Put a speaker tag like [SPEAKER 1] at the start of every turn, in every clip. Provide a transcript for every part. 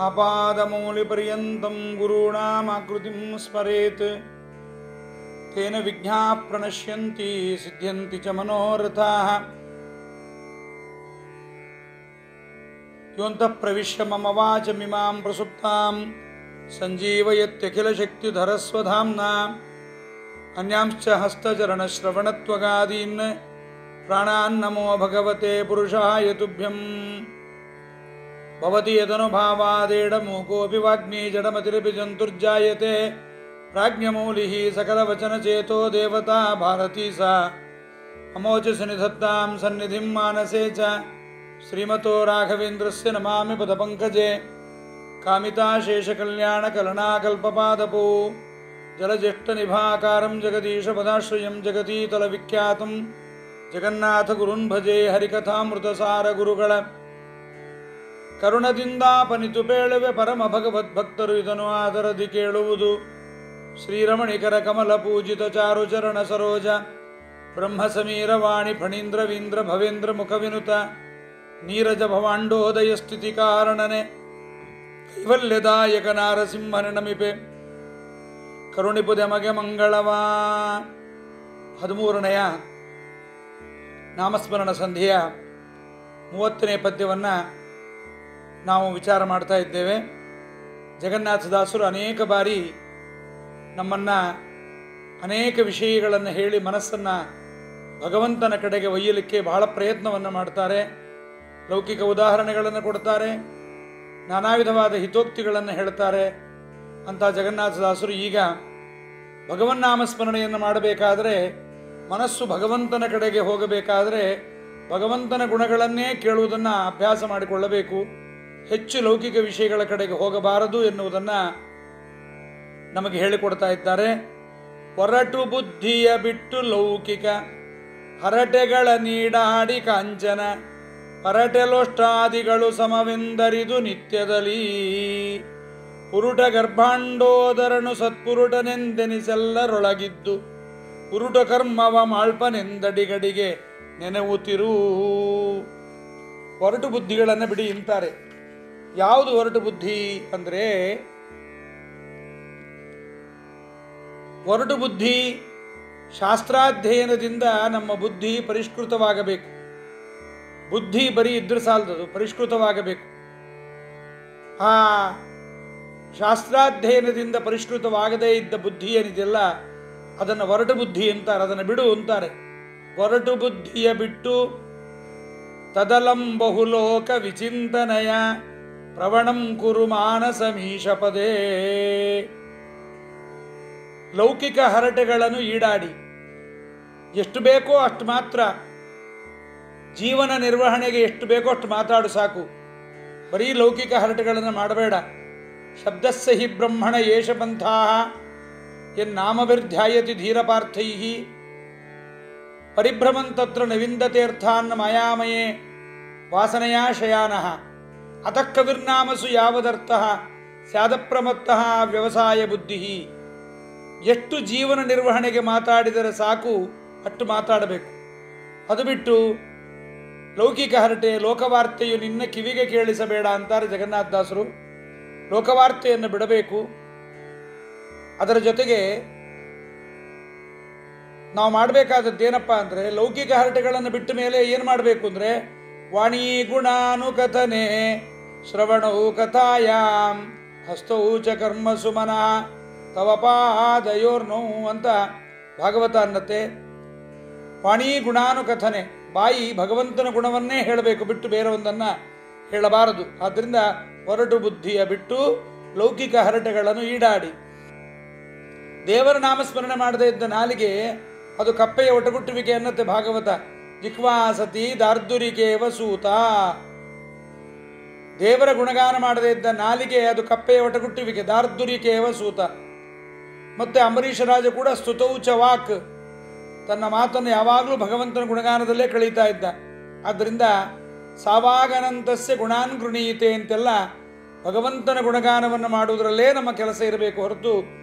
[SPEAKER 1] ಆಪಾದಮೌಲಿಪರ್ಯಂತಂ ಗುರುಣಾಮಾಕೃತಿಂ ಸ್ಮರೇತ್ ತೇನ ವಿಘ್ನಾಃ ಪ್ರಣಶ್ಯಂತಿ ಸಿದ್ಧ್ಯಂತಿ ಚ ಮನೋರಥಾಃ. ಯೋಂತಃ ಪ್ರವಿಶ್ಯ ಮಮ ವಾಚಮಿಮಾಂ ಪ್ರಸುಪ್ತಾಂ ಸಂಜೀವಯತ್ಯಖಿಲಶಕ್ತಿಧರಸ್ವಧಾಮ್ನಾ ಅನ್ಯಾಂಶ್ಚ ಹಸ್ತಚರಣಶ್ರವಣತ್ವಗಾದೀನ್ ಪ್ರಾಣಾನ್ನಮೋ ಭಗವತೆ ಪುರುಷಾಯ ತುಭ್ಯಂ. ಭವತಿ ಯದನುಭಾವಾದೇಡಮೂಕೋऽಪಿ ವಾಗ್ಮೀ ಜಡಮತಿರಪಿ ಜಂತುರ್ಜಾಯತೆ ಪ್ರಾಜ್ಞಮೌಲಿಃ ಸಕಲವಚನಚೇತೋ ದೇವತಾ ಭಾರತೀ ಸಾ ಅಮೋಚಸಿ ನಿಧತ್ತಾಂ ಸನ್ನಿಧಿಂ ಮಾನಸೇ ಚ. ಶ್ರೀಮತೋ ರಾಘವೇಂದ್ರಸ್ಯ ನಮಾಮಿ ಪದಪಂಕಜೆ ಕಾಮಿತಾಶೇಷಕಲ್ಯಾಣಕಲನಾಕಲ್ಪಪಾದಪೋ ಜಲಜ್ಯೇಷ್ಠನಿಭಾಕಾರಂ ಜಗದೀಶಪದಾಶ್ರಯಂ ಜಗತೀತಲವಿಖ್ಯಾತಂ ಜಗನ್ನಾಥಗುರುನ್ ಭಜೆ. ಹರಿಕಥಾಮೃತಸಾರ ಗುರುಗಳ ಕರುಣದಿಂದಾಪನಿತು ಪೇಳುವೆ ಪರಮ ಭಗವದ್ಭಕ್ತರು ಇದನ್ನು ಆದರದಿ ಕೇಳುವುದು. ಶ್ರೀರಮಣಿಕರ ಕಮಲ ಪೂಜಿತ ಚಾರುಚರಣ ಸರೋಜ ಬ್ರಹ್ಮ ಸಮೀರ ವಾಣಿ ಫಣೀಂದ್ರವೀಂದ್ರ ಭವೇಂದ್ರ ಮುಖವಿನುತ ನೀರಜ ಭವಾಂಡೋದಯ ಸ್ಥಿತಿ ಕಾರಣನೆ ಕೈವಲ್ಯದಾಯಕ ನಾರಸಿಂಹನ ನಮಿಪೆ ಕರುಣಿಪುದೆ ಮಗೆ ಮಂಗಳವಾ. 13ನೆಯ ನಾಮಸ್ಮರಣ ಸಂಧಿಯ 30ನೇ ಪದ್ಯವನ್ನು ನಾವು ವಿಚಾರ ಮಾಡ್ತಾ ಇದ್ದೇವೆ. ಜಗನ್ನಾಥದಾಸರು ಅನೇಕ ಬಾರಿ ನಮ್ಮನ್ನು ಅನೇಕ ವಿಷಯಗಳನ್ನು ಹೇಳಿ ಮನಸ್ಸನ್ನು ಭಗವಂತನ ಕಡೆಗೆ ಒಯ್ಯಲಿಕ್ಕೆ ಬಹಳ ಪ್ರಯತ್ನವನ್ನು ಮಾಡ್ತಾರೆ. ಲೌಕಿಕ ಉದಾಹರಣೆಗಳನ್ನು ಕೊಡ್ತಾರೆ, ನಾನಾ ವಿಧವಾದ ಹಿತೋಕ್ತಿಗಳನ್ನು ಹೇಳ್ತಾರೆ. ಅಂಥ ಜಗನ್ನಾಥದಾಸರು ಈಗ ಭಗವನ್ನಾಮಸ್ಮರಣೆಯನ್ನು ಮಾಡಬೇಕಾದರೆ, ಮನಸ್ಸು ಭಗವಂತನ ಕಡೆಗೆ ಹೋಗಬೇಕಾದರೆ ಭಗವಂತನ ಗುಣಗಳನ್ನೇ ಕೇಳುವುದನ್ನು ಅಭ್ಯಾಸ ಮಾಡಿಕೊಳ್ಳಬೇಕು. ಹೆಚ್ಚು ಲೌಕಿಕ ವಿಷಯಗಳ ಕಡೆಗೆ ಹೋಗಬಾರದು ಎನ್ನುವುದನ್ನು ನಮಗೆ ಹೇಳಿಕೊಡ್ತಾ ಇದ್ದಾರೆ. ಹೊರಟು ಬುದ್ಧಿಯ ಬಿಟ್ಟು ಲೌಕಿಕ ಹರಟೆಗಳ ನೀಡಾಡಿ ಕಾಂಚನ ಪರಟೆಲೋಷ್ಟಾದಿಗಳು ಸಮವೆಂದರಿದು ನಿತ್ಯದಲ್ಲಿ ಪುರುಟ ಗರ್ಭಾಂಡೋದರನು ಸತ್ಪುರುಟನೆಂದೆನಿಸೆಲ್ಲರೊಳಗಿದ್ದು ಪುರುಟ ಕರ್ಮವ ಮಾಳ್ಪನೆಂದಡಿಗಡಿಗೆ ನೆನವುತ್ತಿರು. ಹೊರಟು ಬುದ್ಧಿಗಳನ್ನು ಬಿಡಿ ಅಂತಾರೆ. ಯಾವುದು ಹೊರಟು ಬುದ್ಧಿ ಅಂದರೆ, ಹೊರಟು ಬುದ್ಧಿ ಶಾಸ್ತ್ರಾಧ್ಯಯನದಿಂದ ನಮ್ಮ ಬುದ್ಧಿ ಪರಿಷ್ಕೃತವಾಗಬೇಕು. ಬುದ್ಧಿ ಬರೀ ಇದ್ರೆ ಸಾಲದು, ಪರಿಷ್ಕೃತವಾಗಬೇಕು. ಆ ಶಾಸ್ತ್ರಾಧ್ಯಯನದಿಂದ ಪರಿಷ್ಕೃತವಾಗದೇ ಇದ್ದ ಬುದ್ಧಿ ಏನಿದೆಯಲ್ಲ, ಅದನ್ನು ಹೊರಟು ಬುದ್ಧಿ ಅಂತಾರೆ. ಅದನ್ನು ಬಿಡು ಅಂತಾರೆ. ಹೊರಟು ಬುದ್ಧಿಯ ಬಿಟ್ಟು ತದಲಂ ಬಹುಲೋಕ ವಿಚಿಂತನಯ ಪ್ರವಣಂ ಕುರು ಮಾನಸಮೀಶ ಪದೇ. ಲೌಕಿಕ ಹರಟೆಗಳನ್ನು ಈಡಾಡಿ ಎಷ್ಟು ಬೇಕೋ ಅಷ್ಟು ಮಾತ್ರ, ಜೀವನ ನಿರ್ವಹಣೆಗೆ ಎಷ್ಟು ಬೇಕೋ ಅಷ್ಟು ಮಾತಾಡು ಸಾಕು. ಬರೀ ಲೌಕಿಕ ಹರಟೆಗಳನ್ನು ಮಾಡಬೇಡ. ಶಬ್ದಸ್ಯ ಹಿ ಬ್ರಹ್ಮಣ ಯೇಷ ಪಂಥಾಃ ಯನ್ನಾಮಭಿರ್ಧ್ಯಾಯತಿ ಧೀರಪಾರ್ಥೈ ಪರಿಭ್ರಮಂತತ್ರ ನವಿಂದತೀರ್ಥಾನ್ ಮಾಯಾಮಯೇ ವಾಸನೆಯಾ ಶಯಾನಃ ಅತಃ ಕವಿರ್ನಾಮಸು ಯಾವದರ್ಥಃ ಸ್ಯಾದಪ್ರಮತ್ತಃ ವ್ಯವಸಾಯ ಬುದ್ಧಿ. ಎಷ್ಟು ಜೀವನ ನಿರ್ವಹಣೆಗೆ ಮಾತಾಡಿದರೆ ಸಾಕು ಅಷ್ಟು ಮಾತಾಡಬೇಕು. ಅದು ಬಿಟ್ಟು ಲೌಕಿಕ ಹರಟೆ, ಲೋಕವಾರ್ತೆಯು ನಿನ್ನ ಕಿವಿಗೆ ಕೇಳಿಸಬೇಡ ಅಂತಾರೆ ಜಗನ್ನಾಥದಾಸರು. ಲೋಕವಾರ್ತೆಯನ್ನು ಬಿಡಬೇಕು. ಅದರ ಜೊತೆಗೆ ನಾವು ಮಾಡಬೇಕಾದದ್ದೇನಪ್ಪ ಅಂದರೆ, ಲೌಕಿಕ ಹರಟೆಗಳನ್ನು ಬಿಟ್ಟ ಮೇಲೆ ಏನು ಮಾಡಬೇಕು ಅಂದರೆ, ವಾಣಿ ಗುಣಾನುಕಥನೆ ಶ್ರವಣೌ ಕಥಾಯಾಂ ಹಸ್ತೌ ಚ ಕರ್ಮಸು ಮನಃ ತವ ಪಾದಯೋರ್ನೋ ಅಂತ ಭಾಗವತ ಅನ್ನತ್ತೆ. ವಾಣಿ ಗುಣಾನುಕಥನೆ, ಬಾಯಿ ಭಗವಂತನ ಗುಣವನ್ನೇ ಹೇಳಬೇಕು, ಬಿಟ್ಟು ಬೇರೆ ಒಂದನ್ನು ಹೇಳಬಾರದು. ಆದ್ದರಿಂದ ಹೊರಟು ಬುದ್ಧಿಯ ಬಿಟ್ಟು ಲೌಕಿಕ ಹರಟೆಗಳನ್ನು ಈಡಾಡಿ. ದೇವರ ನಾಮಸ್ಮರಣೆ ಮಾಡದೇ ಇದ್ದ ನಾಲಿಗೆ ಅದು ಕಪ್ಪೆಯ ಒಟಗುಟ್ಟುವಿಕೆ ಅನ್ನತ್ತೆ ಭಾಗವತ. ಜಿಹ್ವಾಸತಿ ದಾರ್ದುರಿಕೇವ ಸೂತ. ದೇವರ ಗುಣಗಾನ ಮಾಡದೇ ಇದ್ದ ನಾಲಿಗೆ ಅದು ಕಪ್ಪೆಯ ಒಟಗುಟ್ಟುವಿಕೆ, ದಾರ್ದುರಿಕೇವ ಸೂತ. ಮತ್ತೆ ಅಂಬರೀಷ ರಾಜ ಕೂಡ ಸ್ತುತೌಚ ವಾಕ್, ತನ್ನ ಮಾತನ್ನು ಯಾವಾಗಲೂ ಭಗವಂತನ ಗುಣಗಾನದಲ್ಲೇ ಕಳೀತಾ ಇದ್ದ. ಆದ್ದರಿಂದ ಸಾವಾಗನಂತಸ್ಯ ಗುಣಾನ್ ಗೃಣೀತೆ ಅಂತೆಲ್ಲ ಭಗವಂತನ ಗುಣಗಾನವನ್ನು ಮಾಡುವುದರಲ್ಲೇ ನಮ್ಮ ಕೆಲಸ ಇರಬೇಕು ಹೊರತು,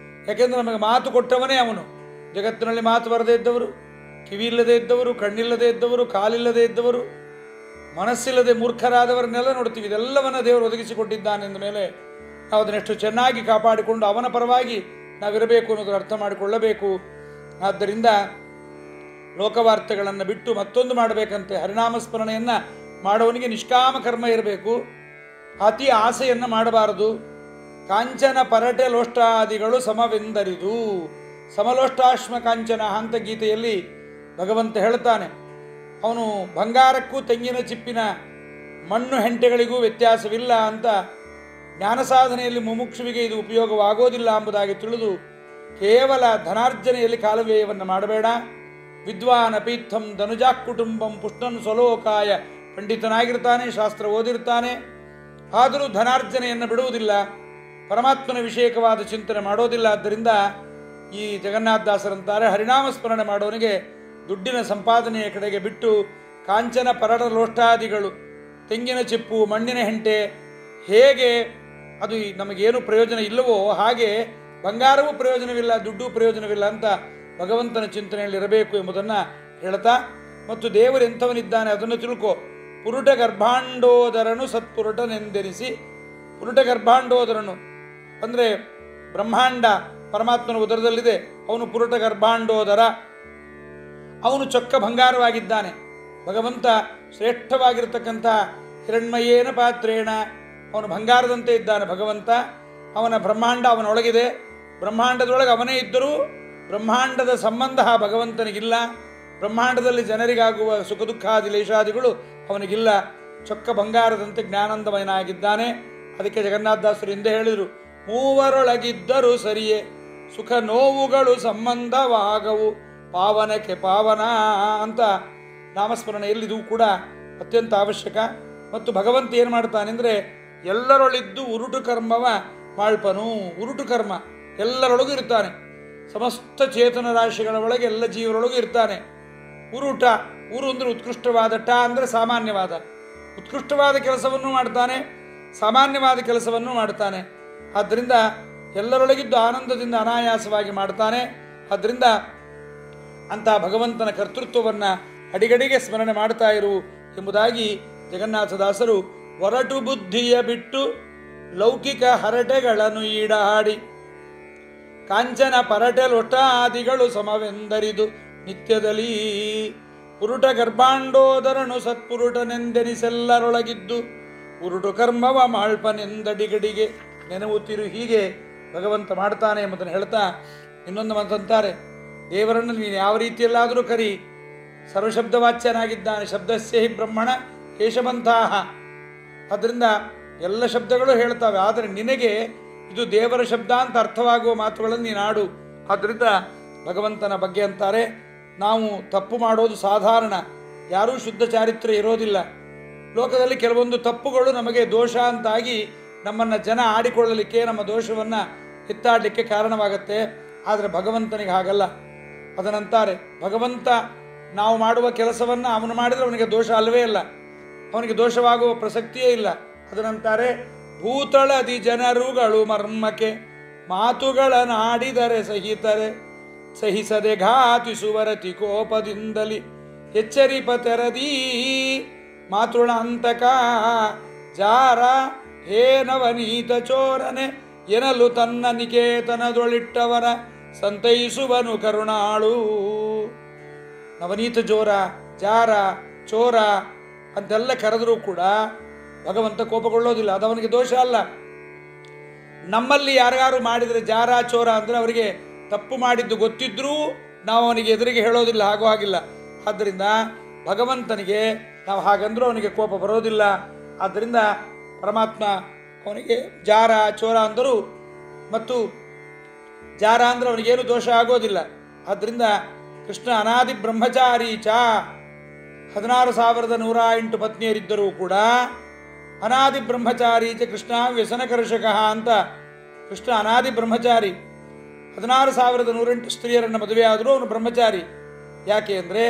[SPEAKER 1] ಯಾಕೆಂದರೆ ನಮಗೆ ಮಾತು ಕೊಟ್ಟವನೇ ಅವನು. ಜಗತ್ತಿನಲ್ಲಿ ಮಾತು ಬರದೇ ಇದ್ದವರು, ಕಿವಿ ಇಲ್ಲದೆ ಇದ್ದವರು, ಕಣ್ಣಿಲ್ಲದೆ ಇದ್ದವರು, ಕಾಲಿಲ್ಲದೆ ಇದ್ದವರು, ಮನಸ್ಸಿಲ್ಲದೆ ಮೂರ್ಖರಾದವರನ್ನೆಲ್ಲ ನೋಡ್ತೀವಿ. ಇದೆಲ್ಲವನ್ನ ದೇವರು ಒದಗಿಸಿಕೊಟ್ಟಿದ್ದಾನೆ ಎಂದ ಮೇಲೆ ನಾವು ಅದನ್ನೆಷ್ಟು ಚೆನ್ನಾಗಿ ಕಾಪಾಡಿಕೊಂಡು ಅವನ ಪರವಾಗಿ ನಾವಿರಬೇಕು ಅನ್ನೋದನ್ನು ಅರ್ಥ ಮಾಡಿಕೊಳ್ಳಬೇಕು. ಆದ್ದರಿಂದ ಲೋಕವಾರ್ತೆಗಳನ್ನು ಬಿಟ್ಟು ಮತ್ತೊಂದು ಮಾಡಬೇಕಂತೆ. ಹರಿನಾಮಸ್ಮರಣೆಯನ್ನು ಮಾಡೋನಿಗೆ ನಿಷ್ಕಾಮ ಕರ್ಮ ಇರಬೇಕು, ಅತಿ ಆಸೆಯನ್ನು ಮಾಡಬಾರದು. ಕಾಂಚನ ಪರಟೆ ಲೋಷ್ಟಾದಿಗಳು ಸಮವೆಂದರಿದು. ಸಮಲೋಷ್ಟಾಶ್ಮ ಕಾಂಚನ ಅಂತ ಗೀತೆಯಲ್ಲಿ ಭಗವಂತ ಹೇಳ್ತಾನೆ. ಅವನು ಬಂಗಾರಕ್ಕೂ ತೆಂಗಿನ ಚಿಪ್ಪಿನ ಮಣ್ಣು ಹೆಂಟೆಗಳಿಗೂ ವ್ಯತ್ಯಾಸವಿಲ್ಲ ಅಂತ. ಜ್ಞಾನ ಸಾಧನೆಯಲ್ಲಿ ಮುಮುಕ್ಷುವಿಗೆ ಇದು ಉಪಯೋಗವಾಗೋದಿಲ್ಲ ಎಂಬುದಾಗಿ ತಿಳಿದು ಕೇವಲ ಧನಾರ್ಜನೆಯಲ್ಲಿ ಕಾಲವ್ಯಯವನ್ನು ಮಾಡಬೇಡ. ವಿದ್ವಾನ್ ಅಪೀತ್ಥಂ ಧನುಜಾಕ್ ಕುಟುಂಬಂ ಪುಷ್ಟನ್ ಸ್ವಲೋಕಾಯ. ಪಂಡಿತನಾಗಿರ್ತಾನೆ, ಶಾಸ್ತ್ರ ಓದಿರ್ತಾನೆ, ಆದರೂ ಧನಾರ್ಜನೆಯನ್ನು ಬಿಡುವುದಿಲ್ಲ, ಪರಮಾತ್ಮನ ವಿಷಯಕವಾದ ಚಿಂತನೆ ಮಾಡೋದಿಲ್ಲ. ಆದ್ದರಿಂದ ಈ ಜಗನ್ನಾಥದಾಸರಂತಾರೆ, ಹರಿನಾಮಸ್ಮರಣೆ ಮಾಡೋನಿಗೆ ದುಡ್ಡಿನ ಸಂಪಾದನೆಯ ಕಡೆಗೆ ಬಿಟ್ಟು ಕಾಂಚನ ಪರಡ ಲೋಷ್ಟಾದಿಗಳು, ತೆಂಗಿನ ಚಿಪ್ಪು, ಮಣ್ಣಿನ ಹೆಂಟೆ ಹೇಗೆ ಅದು ನಮಗೇನು ಪ್ರಯೋಜನ ಇಲ್ಲವೋ ಹಾಗೆ ಬಂಗಾರವೂ ಪ್ರಯೋಜನವಿಲ್ಲ, ದುಡ್ಡು ಪ್ರಯೋಜನವಿಲ್ಲ ಅಂತ ಭಗವಂತನ ಚಿಂತನೆಯಲ್ಲಿರಬೇಕು ಎಂಬುದನ್ನು ಹೇಳ್ತಾ, ಮತ್ತು ದೇವರು ಎಂಥವನಿದ್ದಾನೆ ಅದನ್ನು ತಿಳ್ಕೊ. ಪುರುಟ ಗರ್ಭಾಂಡೋದರನು ಸತ್ಪುರುಟನೆಂದೆನಿಸಿ. ಪುರುಟ ಗರ್ಭಾಂಡೋದರನು ಅಂದರೆ ಬ್ರಹ್ಮಾಂಡ ಪರಮಾತ್ಮನ ಉದರದಲ್ಲಿದೆ, ಅವನು ಪುರುಟ ಗರ್ಭಾಂಡೋದರ, ಅವನು ಚೊಕ್ಕ ಬಂಗಾರವಾಗಿದ್ದಾನೆ. ಭಗವಂತ ಶ್ರೇಷ್ಠವಾಗಿರತಕ್ಕಂಥ ಹಿರಣ್ಮಯೇನ ಪಾತ್ರೇಣ, ಅವನು ಬಂಗಾರದಂತೆ ಇದ್ದಾನೆ ಭಗವಂತ. ಅವನ ಬ್ರಹ್ಮಾಂಡ ಅವನೊಳಗಿದೆ, ಬ್ರಹ್ಮಾಂಡದೊಳಗೆ ಅವನೇ ಇದ್ದರೂ ಬ್ರಹ್ಮಾಂಡದ ಸಂಬಂಧ ಭಗವಂತನಿಗಿಲ್ಲ. ಬ್ರಹ್ಮಾಂಡದಲ್ಲಿ ಜನರಿಗಾಗುವ ಸುಖ ದುಃಖಾದಿ ಲೇಷಾದಿಗಳು ಅವನಿಗಿಲ್ಲ. ಚೊಕ್ಕ ಬಂಗಾರದಂತೆ ಜ್ಞಾನಂದಮಯನಾಗಿದ್ದಾನೆ. ಅದಕ್ಕೆ ಜಗನ್ನಾಥದಾಸರು ಹಿಂದೆ ಹೇಳಿದರು, ಮೂವರೊಳಗಿದ್ದರೂ ಸರಿಯೇ ಸುಖ ನೋವುಗಳು ಸಂಬಂಧವಾಗವು ಪಾವನಕ್ಕೆ ಪಾವನ ಅಂತ ನಾಮಸ್ಮರಣೆಯಲ್ಲಿದು ಕೂಡ ಅತ್ಯಂತ ಅವಶ್ಯಕ. ಮತ್ತು ಭಗವಂತ ಏನು ಮಾಡ್ತಾನೆ ಅಂದರೆ, ಎಲ್ಲರೊಳಿದ್ದು ಉರುಟು ಕರ್ಮವ ಮಾಳ್ಪನು. ಉರುಟು ಕರ್ಮ ಎಲ್ಲರೊಳಗೂ ಇರ್ತಾನೆ, ಸಮಸ್ತ ಚೇತನ ರಾಶಿಗಳ ಒಳಗೆ ಎಲ್ಲ ಜೀವರೊಳಗೂ ಇರ್ತಾನೆ. ಉರುಟ, ಉರು ಅಂದರೆ ಉತ್ಕೃಷ್ಟವಾದ, ಟ ಅಂದರೆ ಸಾಮಾನ್ಯವಾದ. ಉತ್ಕೃಷ್ಟವಾದ ಕೆಲಸವನ್ನು ಮಾಡ್ತಾನೆ, ಸಾಮಾನ್ಯವಾದ ಕೆಲಸವನ್ನು ಮಾಡ್ತಾನೆ. ಆದ್ದರಿಂದ ಎಲ್ಲರೊಳಗಿದ್ದು ಆನಂದದಿಂದ ಅನಾಯಾಸವಾಗಿ ಮಾಡ್ತಾನೆ. ಆದ್ದರಿಂದ ಅಂತಹ ಭಗವಂತನ ಕರ್ತೃತ್ವವನ್ನು ಅಡಿಗಡಿಗೆ ಸ್ಮರಣೆ ಮಾಡ್ತಾ ಇರು ಎಂಬುದಾಗಿ ಜಗನ್ನಾಥದಾಸರು ಒರಟು ಬುದ್ಧಿಯ ಬಿಟ್ಟು ಲೌಕಿಕ ಹರಟೆಗಳನ್ನು ಈಡಾಡಿ ಕಾಂಚನ ಪರಟೆ ಲೊಟಾದಿಗಳು ಸಮವೆಂದರಿದು ನಿತ್ಯದಲ್ಲಿ ಪುರುಟ ಗರ್ಭಾಂಡೋದರನು ಸತ್ಪುರುಟನೆಂದೆನಿಸೆಲ್ಲರೊಳಗಿದ್ದು ಉರುಟು ಕರ್ಮವ ಮಾಳ್ಪನೆಂದಡಿಗಡಿಗೆ ನೆನವುತ್ತಿರು. ಹೀಗೆ ಭಗವಂತ ಮಾಡ್ತಾನೆ ಎಂಬುದನ್ನು ಹೇಳ್ತಾ ಇನ್ನೊಂದು ಮಾತಂತಾರೆ, ದೇವರನ್ನು ನೀನು ಯಾವ ರೀತಿಯಲ್ಲಾದರೂ ಕರಿ, ಸರ್ವಶಬ್ದವಾಚ್ಯನಾಗಿದ್ದಾನೆ. ಶಬ್ದಸ್ಯ ಹಿ ಬ್ರಹ್ಮಣ ಕೇಶವಂತಹ. ಆದ್ದರಿಂದ ಎಲ್ಲ ಶಬ್ದಗಳು ಹೇಳ್ತವೆ, ಆದರೆ ನಿನಗೆ ಇದು ದೇವರ ಶಬ್ದ ಅಂತ ಅರ್ಥವಾಗುವ ಮಾತುಗಳನ್ನು ನೀನು ಆಡು. ಆದ್ದರಿಂದ ಭಗವಂತನ ಬಗ್ಗೆ ಅಂತಾರೆ, ನಾವು ತಪ್ಪು ಮಾಡೋದು ಸಾಧಾರಣ, ಯಾರೂ ಶುದ್ಧ ಚಾರಿತ್ರ್ಯ ಇರೋದಿಲ್ಲ. ಲೋಕದಲ್ಲಿ ಕೆಲವೊಂದು ತಪ್ಪುಗಳು ನಮಗೆ ದೋಷ ಅಂತಾಗಿ ನಮ್ಮನ್ನು ಜನ ಆಡಿಕೊಳ್ಳಲಿಕ್ಕೆ, ನಮ್ಮ ದೋಷವನ್ನು ಎತ್ತಾಡಲಿಕ್ಕೆ ಕಾರಣವಾಗುತ್ತೆ. ಆದರೆ ಭಗವಂತನಿಗೆ ಹಾಗಲ್ಲ. ಅದನ್ನಂತಾರೆ, ಭಗವಂತ ನಾವು ಮಾಡುವ ಕೆಲಸವನ್ನು ಅವನು ಮಾಡಿದರೆ ಅವನಿಗೆ ದೋಷ ಅಲ್ಲವೇ ಇಲ್ಲ, ಅವನಿಗೆ ದೋಷವಾಗುವ ಪ್ರಸಕ್ತಿಯೇ ಇಲ್ಲ. ಅದನ್ನಂತಾರೆ, ಭೂತಳದಿ ಜನರುಗಳು ಮರ್ಮಕ್ಕೆ ಮಾತುಗಳನ್ನಾಡಿದರೆ ಸಹಿಸದೆ ಘಾತಿಸುವರತಿ ಕೋಪದಿಂದಲಿ ಎಚ್ಚರಿಪ ತೆರದೀ ಮಾತುಳ ಅಂತಕ ಜಾರ ಹೇ ನವನೀತ ಚೋರನೆ ಎನಲು ತನ್ನ ನಿಕೇತನದೊಳಿಟ್ಟವರ ಸಂತೈಸುವನು ಕರುಣಾಳು. ನವನೀತ ಜೋರ, ಜಾರ, ಚೋರ ಅಂತೆಲ್ಲ ಕರೆದರೂ ಕೂಡ ಭಗವಂತ ಕೋಪಗೊಳ್ಳೋದಿಲ್ಲ, ಅದು ಅವನಿಗೆ ದೋಷ ಅಲ್ಲ. ನಮ್ಮಲ್ಲಿ ಯಾರ್ಯಾರು ಮಾಡಿದರೆ ಜಾರ ಚೋರ ಅಂದರೆ ಅವರಿಗೆ ತಪ್ಪು ಮಾಡಿದ್ದು ಗೊತ್ತಿದ್ರೂ ನಾವು ಅವನಿಗೆ ಎದುರಿಗೆ ಹೇಳೋದಿಲ್ಲ, ಹಾಗೂ ಆಗಿಲ್ಲ. ಆದ್ದರಿಂದ ಭಗವಂತನಿಗೆ ನಾವು ಹಾಗಂದ್ರೂ ಅವನಿಗೆ ಕೋಪ ಬರೋದಿಲ್ಲ. ಆದ್ದರಿಂದ ಪರಮಾತ್ಮ ಅವನಿಗೆ ಜಾರ ಚೋರ ಅಂದರೂ ಮತ್ತು ಜಾರ ಅಂದರೆ ಅವನಿಗೇನು ದೋಷ ಆಗೋದಿಲ್ಲ. ಆದ್ದರಿಂದ ಕೃಷ್ಣ ಅನಾದಿ ಬ್ರಹ್ಮಚಾರಿ ಚ 16,108 ಪತ್ನಿಯರಿದ್ದರೂ ಕೂಡ ಅನಾದಿ ಬ್ರಹ್ಮಚಾರಿ ಚ ಕೃಷ್ಣ ವ್ಯಸನಕರ್ಷಕ ಅಂತ. ಕೃಷ್ಣ ಅನಾದಿ ಬ್ರಹ್ಮಚಾರಿ, 16,108 ಸ್ತ್ರೀಯರನ್ನು ಮದುವೆ ಆದರೂ ಅವನು ಬ್ರಹ್ಮಚಾರಿ. ಯಾಕೆ ಅಂದರೆ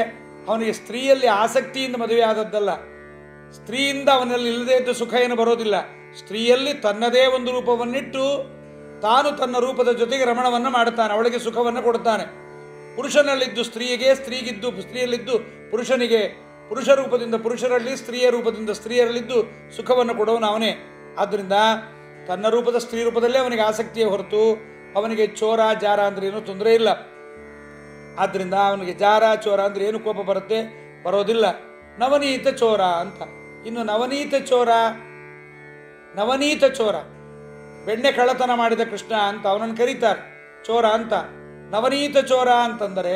[SPEAKER 1] ಅವನಿಗೆ ಸ್ತ್ರೀಯಲ್ಲಿ ಆಸಕ್ತಿಯಿಂದ ಮದುವೆ ಆದದ್ದಲ್ಲ, ಸ್ತ್ರೀಯಿಂದ ಅವನಲ್ಲಿ ಇಲ್ಲದೇ ಇದ್ದ ಸುಖ ಏನು ಬರೋದಿಲ್ಲ. ಸ್ತ್ರೀಯಲ್ಲಿ ತನ್ನದೇ ಒಂದು ರೂಪವನ್ನಿಟ್ಟು ತಾನು ತನ್ನ ರೂಪದ ಜೊತೆಗೆ ರಮಣವನ್ನು ಮಾಡುತ್ತಾನೆ, ಅವಳಿಗೆ ಸುಖವನ್ನು ಕೊಡುತ್ತಾನೆ. ಪುರುಷನಲ್ಲಿದ್ದು ಸ್ತ್ರೀಯಿಗೆ, ಸ್ತ್ರೀಗಿದ್ದು ಸ್ತ್ರೀಯಲ್ಲಿದ್ದು ಪುರುಷನಿಗೆ, ಪುರುಷ ರೂಪದಿಂದ ಪುರುಷರಲ್ಲಿ, ಸ್ತ್ರೀಯ ರೂಪದಿಂದ ಸ್ತ್ರೀಯರಲ್ಲಿದ್ದು ಸುಖವನ್ನು ಕೊಡೋನು ಅವನೇ. ಆದ್ದರಿಂದ ತನ್ನ ರೂಪದ ಸ್ತ್ರೀ ರೂಪದಲ್ಲೇ ಅವನಿಗೆ ಆಸಕ್ತಿಯೇ ಹೊರತು ಅವನಿಗೆ ಚೋರ ಜಾರ ಅಂದರೆ ಏನೂ ತೊಂದರೆ ಇಲ್ಲ. ಆದ್ದರಿಂದ ಅವನಿಗೆ ಜಾರ ಚೋರ ಅಂದರೆ ಏನು ಕೋಪ ಬರುತ್ತೆ? ಬರೋದಿಲ್ಲ. ನವನೀತ ಚೋರ ಅಂತ. ಇನ್ನು ನವನೀತ ಚೋರ ಬೆಣ್ಣೆ ಕಳ್ಳತನ ಮಾಡಿದ ಕೃಷ್ಣ ಅಂತ ಅವನನ್ನು ಕರೀತಾರೆ ಚೋರ ಅಂತ. ನವನೀತ ಚೋರ ಅಂತಂದರೆ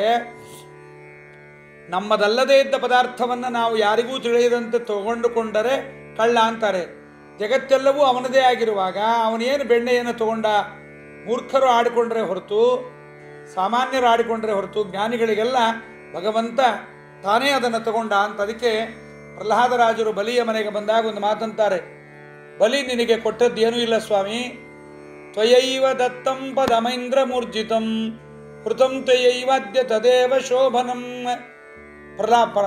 [SPEAKER 1] ನಮ್ಮದಲ್ಲದೇ ಇದ್ದ ಪದಾರ್ಥವನ್ನು ನಾವು ಯಾರಿಗೂ ತಿಳಿಯದಂತೆ ತಗೊಂಡುಕೊಂಡರೆ ಕಳ್ಳ ಅಂತಾರೆ. ಜಗತ್ತೆಲ್ಲವೂ ಅವನದೇ ಆಗಿರುವಾಗ ಅವನೇನು ಬೆಣ್ಣೆಯನ್ನು ತಗೊಂಡ? ಮೂರ್ಖರು ಆಡಿಕೊಂಡ್ರೆ ಹೊರತು, ಸಾಮಾನ್ಯರು ಆಡಿಕೊಂಡ್ರೆ ಹೊರತು, ಜ್ಞಾನಿಗಳಿಗೆಲ್ಲ ಭಗವಂತ ತಾನೇ ಅದನ್ನು ತಗೊಂಡ ಅಂತ. ಅದಕ್ಕೆ ಪ್ರಹ್ಲಾದರಾಜರು ಬಲಿಯ ಮನೆಗೆ ಬಂದಾಗ ಒಂದು ಮಾತಂತಾರೆ, ಬಲಿ ನಿನಗೆ ಕೊಟ್ಟದ್ದೇನೂ ಇಲ್ಲ ಸ್ವಾಮಿ, ತ್ವಯೈವ ದತ್ತಂ ಪದಮೈಂದ್ರ ಮೂರ್ಜಿತಂ ಕೃತಂ ತ್ವಯೈವಾದ್ಯ ತದೇವ ಶೋಭನಂ.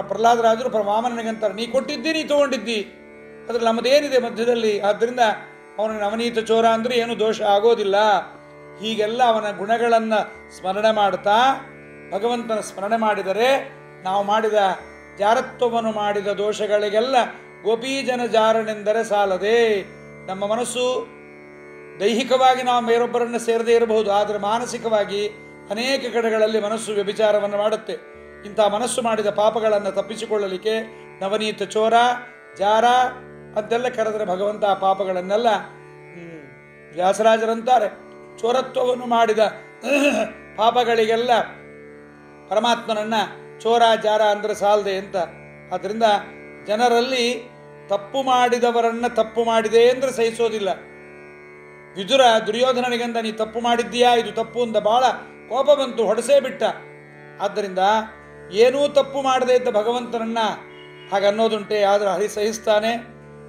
[SPEAKER 1] ಪ್ರಹ್ಲಾದರಾಜರು ವಾಮನನಿಗಂತಾರೆ, ನೀ ಕೊಟ್ಟಿದ್ದಿ, ನೀ ತಗೊಂಡಿದ್ದಿ, ಅದ್ರಲ್ಲಿ ನಮ್ಮದೇನಿದೆ ಮಧ್ಯದಲ್ಲಿ? ಆದ್ದರಿಂದ ಅವನಿಗೆ ನವನೀತ ಚೋರ ಅಂದರೆ ಏನು ದೋಷ ಆಗೋದಿಲ್ಲ. ಹೀಗೆಲ್ಲ ಅವನ ಗುಣಗಳನ್ನು ಸ್ಮರಣೆ ಮಾಡ್ತಾ ಭಗವಂತನ ಸ್ಮರಣೆ ಮಾಡಿದರೆ ನಾವು ಮಾಡಿದ ಜಾರತ್ವವನ್ನು ಮಾಡಿದ ದೋಷಗಳಿಗೆಲ್ಲ ಗೋಪೀಜನ ಜಾರನೆಂದರೆ ಸಾಲದೆ. ನಮ್ಮ ಮನಸ್ಸು ದೈಹಿಕವಾಗಿ ನಾವು ಬೇರೊಬ್ಬರನ್ನು ಸೇರದೇ ಇರಬಹುದು, ಆದರೆ ಮಾನಸಿಕವಾಗಿ ಅನೇಕ ಕಡೆಗಳಲ್ಲಿ ಮನಸ್ಸು ವ್ಯಭಿಚಾರವನ್ನು ಮಾಡುತ್ತೆ. ಇಂಥ ಮನಸ್ಸು ಮಾಡಿದ ಪಾಪಗಳನ್ನು ತಪ್ಪಿಸಿಕೊಳ್ಳಲಿಕ್ಕೆ ನವನೀತ ಚೋರ ಜಾರ ಅಂತೆಲ್ಲ ಕರೆದರೆ ಭಗವಂತ ಆ ಪಾಪಗಳನ್ನೆಲ್ಲ ವ್ಯಾಸರಾಜರಂತಾರೆ, ಚೋರತ್ವವನ್ನು ಮಾಡಿದ ಪಾಪಗಳಿಗೆಲ್ಲ ಪರಮಾತ್ಮನನ್ನ ಚೋರ ಜಾರ ಅಂದರೆ ಸಾಲದೆ ಅಂತ. ಆದ್ದರಿಂದ ಜನರಲ್ಲಿ ತಪ್ಪು ಮಾಡಿದವರನ್ನ ತಪ್ಪು ಮಾಡಿದೆ ಅಂದರೆ ಸಹಿಸೋದಿಲ್ಲ. ವಿದುರ ದುರ್ಯೋಧನನಿಗಂದ ನೀ ತಪ್ಪು ಮಾಡಿದ್ದೀಯಾ, ಇದು ತಪ್ಪು ಅಂತ ಬಹಳ ಕೋಪ ಬಂತು, ಹೊಡೆಸೇ ಬಿಟ್ಟ. ಆದ್ದರಿಂದ ಏನೂ ತಪ್ಪು ಮಾಡದೇ ಇದ್ದ ಭಗವಂತನನ್ನ ಹಾಗನ್ನೋದುಂಟೆ. ಆದರೆ ಹರಿ ಸಹಿಸ್ತಾನೆ.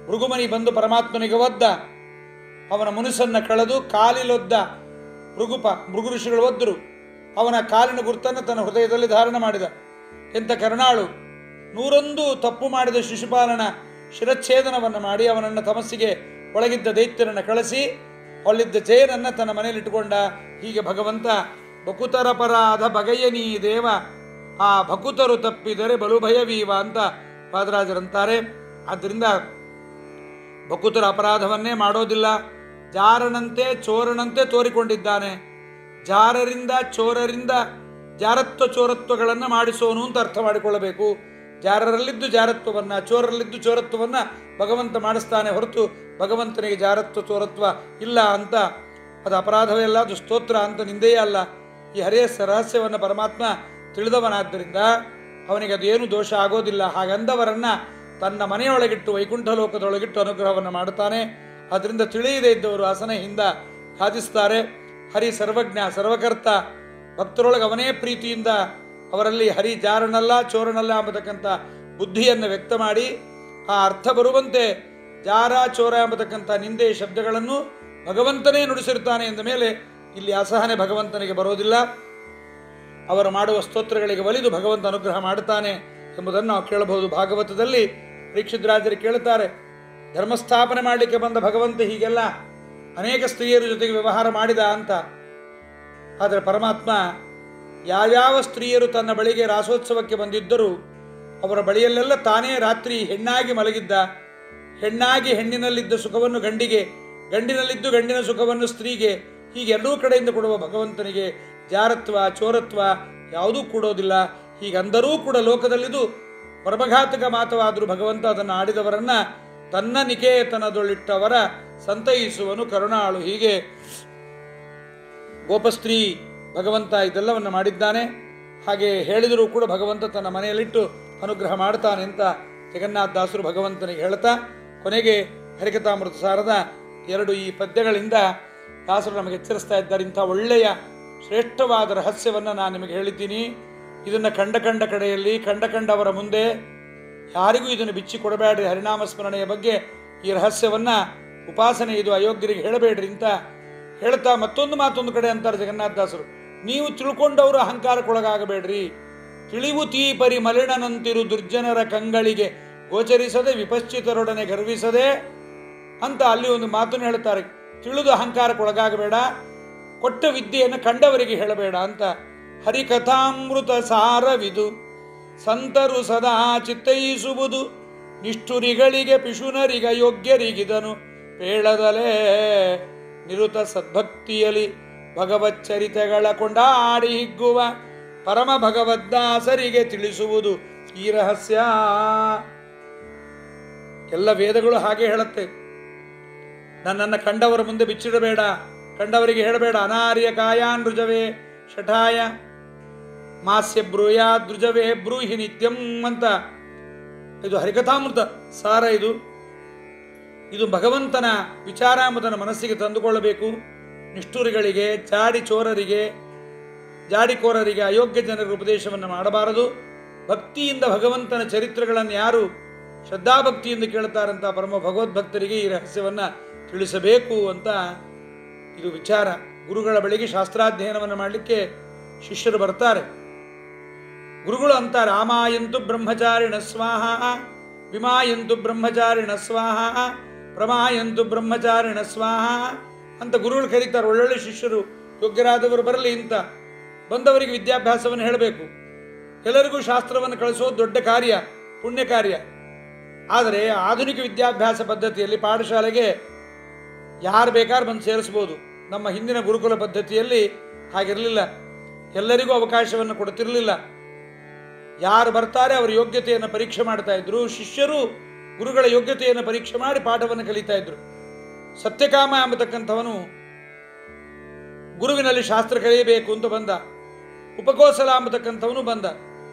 [SPEAKER 1] ಭೃಗುಮನಿ ಬಂದು ಪರಮಾತ್ಮನಿಗೆ ಒದ್ದ, ಅವನ ಮುನಿಸನ್ನು ಕಳೆದು ಕಾಲಿಲೊದ್ದ. ಭೃಗು ಋಷಿಗಳು ಒದ್ದರು. ಅವನ ಕಾಲಿನ ಗುರುತನ್ನು ತನ್ನ ಹೃದಯದಲ್ಲಿ ಧಾರಣ ಮಾಡಿದ. ಎಂಥ ಕರುಣಾಳು! 101 ತಪ್ಪು ಮಾಡಿದ ಶಿಶುಪಾಲನ ಶಿರಚ್ಛೇದನವನ್ನು ಮಾಡಿ ಅವನನ್ನು ತಮಸ್ಸಿಗೆ ಒಳಗಿದ್ದ ದೈತ್ಯರನ್ನು ಕಳಿಸಿ ಅಲ್ಲಿದ್ದ ಜಯನನ್ನು ತನ್ನ ಮನೆಯಲ್ಲಿಟ್ಟುಕೊಂಡ. ಹೀಗೆ ಭಗವಂತ ಬಕುತರ ಪರಾಧ ಬಗೆಯನೀ ದೇವ, ಆ ಭಕುತರು ತಪ್ಪಿದರೆ ಬಲು ಭಯವೀವ ಅಂತ ಪಾದರಾಜರಂತಾರೆ. ಆದ್ದರಿಂದ ಭಕುತರ ಅಪರಾಧವನ್ನೇ ಮಾಡೋದಿಲ್ಲ. ಜಾರನಂತೆ ಚೋರನಂತೆ ತೋರಿಕೊಂಡಿದ್ದಾನೆ. ಜಾರರಿಂದ ಚೋರರಿಂದ ಜಾರತ್ವ ಚೋರತ್ವಗಳನ್ನು ಮಾಡಿಸೋನು ಅಂತ ಅರ್ಥ ಮಾಡಿಕೊಳ್ಳಬೇಕು. ಜಾರರಲ್ಲಿದ್ದು ಜಾರತ್ವವನ್ನು, ಚೋರರಲ್ಲಿದ್ದು ಚೋರತ್ವವನ್ನು ಭಗವಂತ ಮಾಡಿಸ್ತಾನೆ ಹೊರತು ಭಗವಂತನಿಗೆ ಜಾರತ್ವ ಚೋರತ್ವ ಇಲ್ಲ ಅಂತ. ಅದು ಅಪರಾಧವೇ ಅಲ್ಲ, ಅದು ಸ್ತೋತ್ರ ಅಂತ ನಿಂದೆಯೇ ಅಲ್ಲ. ಈ ಹರಿಯ ರಹಸ್ಯವನ್ನು ಪರಮಾತ್ಮ ತಿಳಿದವನಾದ್ದರಿಂದ ಅವನಿಗೆ ಅದೇನು ದೋಷ ಆಗೋದಿಲ್ಲ. ಹಾಗಂದವರನ್ನು ತನ್ನ ಮನೆಯೊಳಗಿಟ್ಟು ವೈಕುಂಠ ಲೋಕದೊಳಗಿಟ್ಟು ಅನುಗ್ರಹವನ್ನು ಮಾಡುತ್ತಾನೆ. ಅದರಿಂದ ತಿಳಿಯದೇ ಇದ್ದವರು ಹಸನೆಯಿಂದ ಸಾಧಿಸ್ತಾರೆ. ಹರಿ ಸರ್ವಜ್ಞ ಸರ್ವಕರ್ತ. ಭಕ್ತರೊಳಗೆ ಅವನೇ ಪ್ರೀತಿಯಿಂದ ಅವರಲ್ಲಿ ಹರಿ ಜಾರನಲ್ಲ ಚೋರನಲ್ಲ ಎಂಬತಕ್ಕಂಥ ಬುದ್ಧಿಯನ್ನು ವ್ಯಕ್ತ ಮಾಡಿ ಆ ಅರ್ಥ ಬರುವಂತೆ ಜಾರ ಚೋರ ಎಂಬತಕ್ಕಂಥ ನಿಂದೆ ಶಬ್ದಗಳನ್ನು ಭಗವಂತನೇ ನುಡಿಸಿರ್ತಾನೆ ಎಂದ ಮೇಲೆ ಇಲ್ಲಿ ಅಸಹನೆ ಭಗವಂತನಿಗೆ ಬರೋದಿಲ್ಲ. ಅವರು ಮಾಡುವ ಸ್ತೋತ್ರಗಳಿಗೆ ಒಲಿದು ಭಗವಂತ ಅನುಗ್ರಹ ಮಾಡುತ್ತಾನೆ ಎಂಬುದನ್ನು ನಾವು ಕೇಳಬಹುದು. ಭಾಗವತದಲ್ಲಿ ಪರೀಕ್ಷಿತರಾಜರು ಕೇಳುತ್ತಾರೆ, ಧರ್ಮಸ್ಥಾಪನೆ ಮಾಡಲಿಕ್ಕೆ ಬಂದ ಭಗವಂತ ಹೀಗೆಲ್ಲ ಅನೇಕ ಸ್ತ್ರೀಯರ ಜೊತೆಗೆ ವ್ಯವಹಾರ ಮಾಡಿದ ಅಂತ. ಆದರೆ ಪರಮಾತ್ಮ ಯಾವ್ಯಾವ ಸ್ತ್ರೀಯರು ತನ್ನ ಬಳಿಗೆ ರಾಸೋತ್ಸವಕ್ಕೆ ಬಂದಿದ್ದರೂ ಅವರ ಬಳಿಯಲ್ಲೆಲ್ಲ ತಾನೇ ರಾತ್ರಿ ಹೆಣ್ಣಾಗಿ ಮಲಗಿದ್ದ. ಹೆಣ್ಣಾಗಿ ಹೆಣ್ಣಿನಲ್ಲಿದ್ದ ಸುಖವನ್ನು ಗಂಡಿಗೆ, ಗಂಡಿನಲ್ಲಿದ್ದು ಗಂಡಿನ ಸುಖವನ್ನು ಸ್ತ್ರೀಗೆ, ಹೀಗೆ ಎರಡೂ ಕಡೆಯಿಂದ ಕೊಡುವ ಭಗವಂತನಿಗೆ ಜಾರತ್ವ ಚೋರತ್ವ ಯಾವುದೂ ಕೂಡೋದಿಲ್ಲ. ಹೀಗಂದರೂ ಕೂಡ ಲೋಕದಲ್ಲಿದು ಪರಮಘಾತಕ ಮಾತವಾದರೂ ಭಗವಂತ ಅದನ್ನು ಆಡಿದವರನ್ನ ತನ್ನ ನಿಕೇತನದೊಳಿಟ್ಟವರ ಸಂತೈಸುವನು ಕರುಣಾಳು. ಹೀಗೆ ಗೋಪಸ್ತ್ರೀ ಭಗವಂತ ಇದೆಲ್ಲವನ್ನು ಮಾಡಿದ್ದಾನೆ. ಹಾಗೆ ಹೇಳಿದರೂ ಕೂಡ ಭಗವಂತ ತನ್ನ ಮನೆಯಲ್ಲಿಟ್ಟು ಅನುಗ್ರಹ ಮಾಡ್ತಾನೆ ಅಂತ ಜಗನ್ನಾಥದಾಸರು ಭಗವಂತನಿಗೆ ಹೇಳ್ತಾ ಕೊನೆಗೆ ಹರಿಕಥಾಮೃತ ಸಾರದ 2 ಈ ಪದ್ಯಗಳಿಂದ ದಾಸರು ನಮಗೆ ಎಚ್ಚರಿಸ್ತಾ ಇದ್ದಾರೆ. ಇಂಥ ಒಳ್ಳೆಯ ಶ್ರೇಷ್ಠವಾದ ರಹಸ್ಯವನ್ನು ನಾನು ನಿಮಗೆ ಹೇಳಿದ್ದೀನಿ. ಇದನ್ನು ಕಂಡ ಕಡೆಯಲ್ಲಿ ಕಂಡವರ ಮುಂದೆ ಯಾರಿಗೂ ಇದನ್ನು ಬಿಚ್ಚಿ ಕೊಡಬೇಡ್ರಿ. ಹರಿನಾಮ ಸ್ಮರಣೆಯ ಬಗ್ಗೆ ಈ ರಹಸ್ಯವನ್ನು ಉಪಾಸನೆ ಇದು ಅಯೋಗ್ಯರಿಗೆ ಹೇಳಬೇಡ್ರಿ ಅಂತ ಹೇಳ್ತಾ ಮತ್ತೊಂದು ಕಡೆ ಅಂತಾರೆ ಜಗನ್ನಾಥದಾಸರು, ನೀವು ತಿಳ್ಕೊಂಡವರು ಅಹಂಕಾರಕ್ಕೊಳಗಾಗಬೇಡ್ರಿ. ತಿಳಿವು ತೀಪರಿ ಮಲಿನನಂತಿರು ದುರ್ಜನರ ಕಂಗಳಿಗೆ ಗೋಚರಿಸದೆ ವಿಪಶ್ಚಿತರೊಡನೆ ಗರ್ವಿಸದೆ ಅಂತ ಅಲ್ಲಿ ಒಂದು ಮಾತನ್ನು ಹೇಳ್ತಾರೆ. ತಿಳಿದು ಅಹಂಕಾರಕ್ಕೊಳಗಾಗಬೇಡ, ಕೊಟ್ಟ ವಿದ್ಯೆಯನ್ನು ಕಂಡವರಿಗೆ ಹೇಳಬೇಡ ಅಂತ. ಹರಿಕಥಾಮೃತ ಸಾರವಿದು ಸಂತರು ಸದಾ ಚಿತ್ತೈಸುವುದು ನಿಷ್ಠುರಿಗಳಿಗೆ ಪಿಶುನರಿಗ ಯೋಗ್ಯರಿಗಿದನು ಪೇಳದಲೇ ನಿರುತ ಸದ್ಭಕ್ತಿಯಲಿ ಭಗವಚ್ಚರಿತೆಗಳ ಕೊಂಡಾಡಿ ಹಿಗ್ಗುವ ಪರಮ ಭಗವದ್ದಾಸರಿಗೆ ತಿಳಿಸುವುದು ಈ ರಹಸ್ಯ. ಎಲ್ಲ ವೇದಗಳು ಹಾಗೆ ಹೇಳುತ್ತೆ. ನನ್ನನ್ನು ಕಂಡವರ ಮುಂದೆ ಬಿಚ್ಚಿಡಬೇಡ, ಕಂಡವರಿಗೆ ಹೇಳಬೇಡ. ಅನಾರ್ಯ ಕಾಯಾನ್ ರುಜವೇ ಶಠಾಯ ಮಾಸ್ಯ ಬ್ರೂಯಾ ದ್ರುಜವೇ ಬ್ರೂಹಿ ನಿತ್ಯಂ ಅಂತ. ಇದು ಹರಿಕಥಾಮೃತ ಸಾರ. ಇದು ಭಗವಂತನ ವಿಚಾರ ಎಂಬುದನ್ನು ಮನಸ್ಸಿಗೆ ತಂದುಕೊಳ್ಳಬೇಕು. ನಿಷ್ಠುರಿಗಳಿಗೆ, ಜಾಡಿಕೋರರಿಗೆ, ಅಯೋಗ್ಯ ಜನರಿಗೆ ಉಪದೇಶವನ್ನು ಮಾಡಬಾರದು. ಭಕ್ತಿಯಿಂದ ಭಗವಂತನ ಚರಿತ್ರೆಗಳನ್ನು ಯಾರು ಶ್ರದ್ಧಾಭಕ್ತಿಯಿಂದ ಕೇಳ್ತಾರಂತ ಪರಮ ಭಗವದ್ಭಕ್ತರಿಗೆ ಈ ರಹಸ್ಯವನ್ನು ತಿಳಿಸಬೇಕು ಅಂತ ಇದು ವಿಚಾರ. ಗುರುಗಳ ಬಳಿಗೆ ಶಾಸ್ತ್ರಾಧ್ಯಯನವನ್ನು ಮಾಡಲಿಕ್ಕೆ ಶಿಷ್ಯರು ಬರ್ತಾರೆ. ಗುರುಗಳು ಅಂತಾರೆ, ಆಮಾಯಂತು ಬ್ರಹ್ಮಚಾರಿಣ ಸ್ವಾಹ, ವಿಮಾಯಂತು ಬ್ರಹ್ಮಚಾರಿಣ ಸ್ವಾಹ, ಪ್ರಮಾಯಂತು ಬ್ರಹ್ಮಚಾರಿಣ ಸ್ವಾಹ ಅಂತ ಗುರುಗಳು ಕರೀತಾರೆ. ಒಳ್ಳೊಳ್ಳೆ ಶಿಷ್ಯರು ಯೋಗ್ಯರಾದವರು ಬರಲಿ ಅಂತ. ಬಂದವರಿಗೆ ವಿದ್ಯಾಭ್ಯಾಸವನ್ನು ಹೇಳಬೇಕು. ಎಲ್ಲರಿಗೂ ಶಾಸ್ತ್ರವನ್ನು ಕಳಿಸೋದು ದೊಡ್ಡ ಕಾರ್ಯ, ಪುಣ್ಯ ಕಾರ್ಯ. ಆದರೆ ಆಧುನಿಕ ವಿದ್ಯಾಭ್ಯಾಸ ಪದ್ಧತಿಯಲ್ಲಿ ಪಾಠಶಾಲೆಗೆ ಯಾರು ಬೇಕಾದ್ರೂ ಬಂದು ಸೇರಿಸ್ಬೋದು. ನಮ್ಮ ಹಿಂದಿನ ಗುರುಕುಲ ಪದ್ಧತಿಯಲ್ಲಿ ಹಾಗಿರಲಿಲ್ಲ. ಎಲ್ಲರಿಗೂ ಅವಕಾಶವನ್ನು ಕೊಡ್ತಿರಲಿಲ್ಲ. ಯಾರು ಬರ್ತಾರೆ ಅವರ ಯೋಗ್ಯತೆಯನ್ನು ಪರೀಕ್ಷೆ ಮಾಡ್ತಾ ಇದ್ರು. ಶಿಷ್ಯರು ಗುರುಗಳ ಯೋಗ್ಯತೆಯನ್ನು ಪರೀಕ್ಷೆ ಮಾಡಿ ಪಾಠವನ್ನು ಕಲಿತಾ ಇದ್ರು. ಸತ್ಯಕಾಮ ಎಂಬತಕ್ಕಂಥವನು ಗುರುವಿನಲ್ಲಿ ಶಾಸ್ತ್ರ ಕಲಿಯಬೇಕು ಅಂತ ಬಂದ. ಉಪಕೋಸಲ ಎಂಬತಕ್ಕಂಥವನು ಬಂದ.